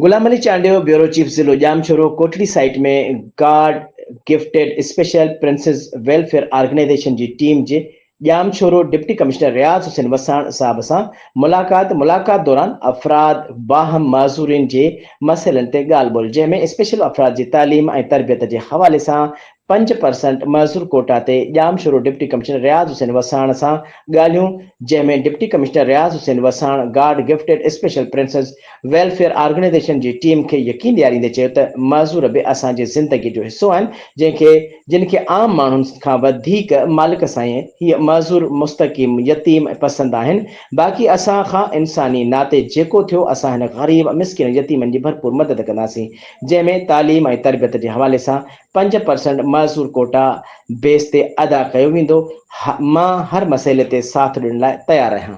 गुलाम Ali Chandio, bureau chief ज़िलो Jamshoro Kotli site में God gifted special princes welfare organisation जी टीम जे जामशोरो डिप्टी कमिश्नर रियाज़ हुसैन वसाण साहब सां मुलाक़ात दौरान अफ़राद बाहम माज़ूरिन जे मसइलनि ते ॻाल्हि ॿोल, जंहिंमें स्पेशल अफ़राद जी तालीम ऐं तरबियत जे हवाले सां 5% मज़ूर कोटा ते जामशोरो डिप्टी कमिश्नर रियाज़ हुसैन वसाण सां ॻाल्हियूं, जंहिंमें deputy commissioner Riaz Hussain Wassan God gifted special princes welfare organisation जी टीम खे यकीन ॾियारींदे चयो त मज़ूर बि असांजी ज़िंदगी जो हिसो आहिनि, जिनखे आम माण्हुनि खां वधीक मालिक साईं हीअ मज़ूर मुस्तक़ीम यतीम पसंदि आहिनि। बाक़ी असां खां इंसानी नाते जेको थियो असां हिन ग़रीब मिसकिन यतीमनि जी भरपूर मदद कंदासीं, जंहिंमें तालीम ऐं तरबियत जे हवाले सां 5% मज़ूर कोटा बेस ते अदा कयो वेंदो। मां हर मसइले ते साथ ॾियण लाइ तयारु आहियां।